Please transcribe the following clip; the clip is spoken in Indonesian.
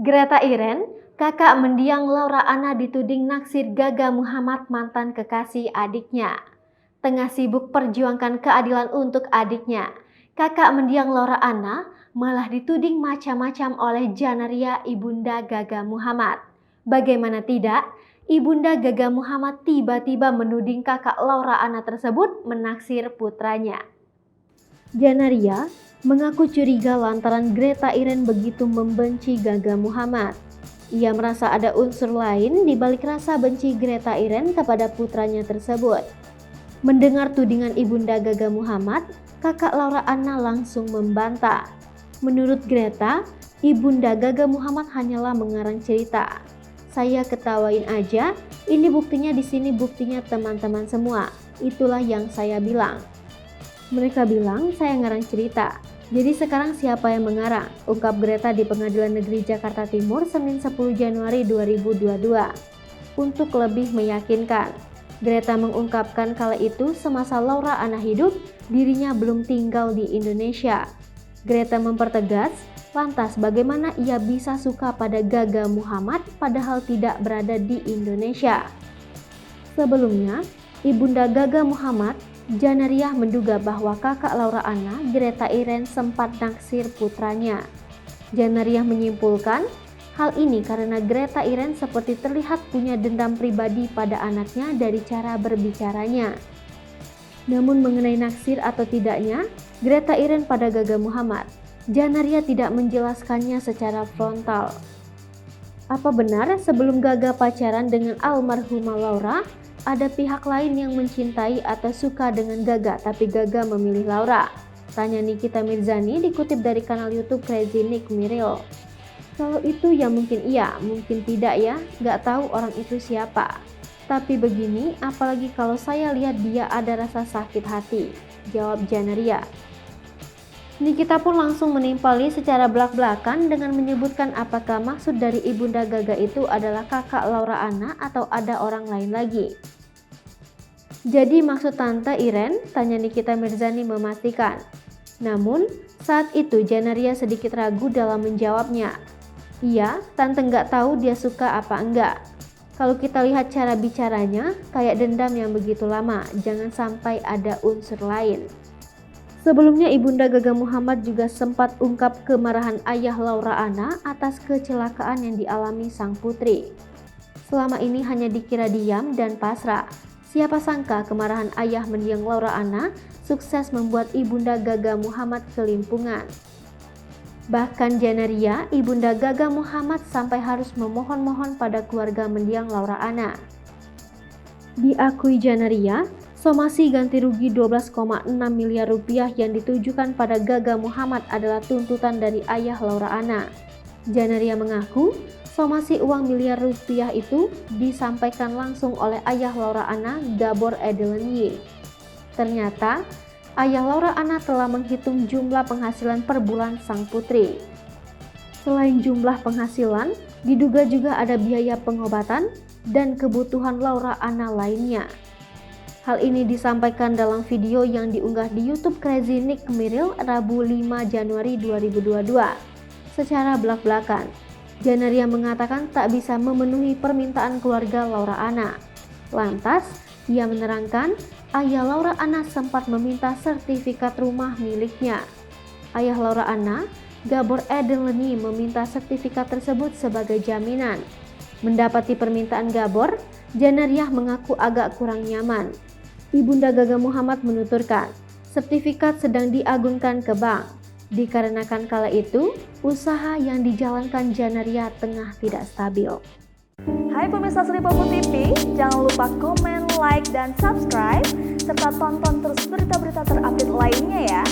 Greta Iren, kakak mendiang Laura Anna dituding naksir Gaga Muhammad mantan kekasih adiknya. Tengah sibuk perjuangkan keadilan untuk adiknya, kakak mendiang Laura Anna malah dituding macam-macam oleh Janaria ibunda Gaga Muhammad. Bagaimana tidak, ibunda Gaga Muhammad tiba-tiba menuding kakak Laura Anna tersebut menaksir putranya. Janaria mengaku curiga lantaran Greta Iren begitu membenci Gaga Muhammad. Ia merasa ada unsur lain di balik rasa benci Greta Iren kepada putranya tersebut. Mendengar tudingan ibunda Gaga Muhammad, kakak Laura Anna langsung membantah. Menurut Greta, ibunda Gaga Muhammad hanyalah mengarang cerita. Saya ketawain aja, ini buktinya di sini buktinya teman-teman semua. Itulah yang saya bilang. Mereka bilang saya ngarang cerita. Jadi sekarang siapa yang mengarang? Ungkap Greta di Pengadilan Negeri Jakarta Timur Senin 10 Januari 2022. Untuk lebih meyakinkan, Greta mengungkapkan kala itu semasa Laura Anna hidup, dirinya belum tinggal di Indonesia. Greta mempertegas, lantas bagaimana ia bisa suka pada Gaga Muhammad padahal tidak berada di Indonesia. Sebelumnya, ibunda Gaga Muhammad, Janaria menduga bahwa kakak Laura Anna, Greta Iren sempat naksir putranya. Janaria menyimpulkan, hal ini karena Greta Iren seperti terlihat punya dendam pribadi pada anaknya dari cara berbicaranya. Namun mengenai naksir atau tidaknya Greta Iren pada Gaga Muhammad, Janaria tidak menjelaskannya secara frontal. Apa benar sebelum Gaga pacaran dengan almarhumah Laura, ada pihak lain yang mencintai atau suka dengan Gaga tapi Gaga memilih Laura? Tanya Nikita Mirzani dikutip dari kanal YouTube Crazy Nick Miril. Kalau itu ya mungkin iya, mungkin tidak ya, nggak tahu orang itu siapa. Tapi begini, apalagi kalau saya lihat dia ada rasa sakit hati, jawab Janaria. Nikita pun langsung menimpali secara belak-belakan dengan menyebutkan apakah maksud dari ibunda Gaga itu adalah kakak Laura Anna atau ada orang lain lagi. Jadi maksud Tante Iren? Tanya Nikita Mirzani memastikan. Namun saat itu Janaria sedikit ragu dalam menjawabnya. Iya, Tante nggak tahu dia suka apa enggak. Kalau kita lihat cara bicaranya, kayak dendam yang begitu lama, jangan sampai ada unsur lain. Sebelumnya ibunda Gaga Muhammad juga sempat ungkap kemarahan ayah Laura Anna atas kecelakaan yang dialami sang putri. Selama ini hanya dikira diam dan pasrah. Siapa sangka kemarahan ayah mendiang Laura Anna sukses membuat ibunda Gaga Muhammad kelimpungan. Bahkan Janaria, ibunda Gaga Muhammad sampai harus memohon-mohon pada keluarga mendiang Laura Anna. Diakui Janaria, somasi ganti rugi 12,6 miliar rupiah yang ditujukan pada Gaga Muhammad adalah tuntutan dari ayah Laura Anna. Janaria mengaku, somasi uang miliar rupiah itu disampaikan langsung oleh ayah Laura Anna, Gabor Edelenyi. Ternyata, ayah Laura Anna telah menghitung jumlah penghasilan per bulan sang putri. Selain jumlah penghasilan, diduga juga ada biaya pengobatan dan kebutuhan Laura Anna lainnya. Hal ini disampaikan dalam video yang diunggah di YouTube Crazy Nick Miril Rabu 5 Januari 2022. Secara belak-belakan, Janaria mengatakan tak bisa memenuhi permintaan keluarga Laura Anna. Lantas, ia menerangkan ayah Laura Anna sempat meminta sertifikat rumah miliknya. Ayah Laura Anna, Gabor Edelenyi meminta sertifikat tersebut sebagai jaminan. Mendapati permintaan Gabor, Janaria mengaku agak kurang nyaman. Ibunda Gaga Muhammad menuturkan, sertifikat sedang diagunkan ke bank. Dikarenakan kala itu, usaha yang dijalankan Janaria tengah tidak stabil. Hai pemirsa Sri Popo TV, jangan lupa komen, like, dan subscribe, serta tonton terus berita-berita terupdate lainnya ya.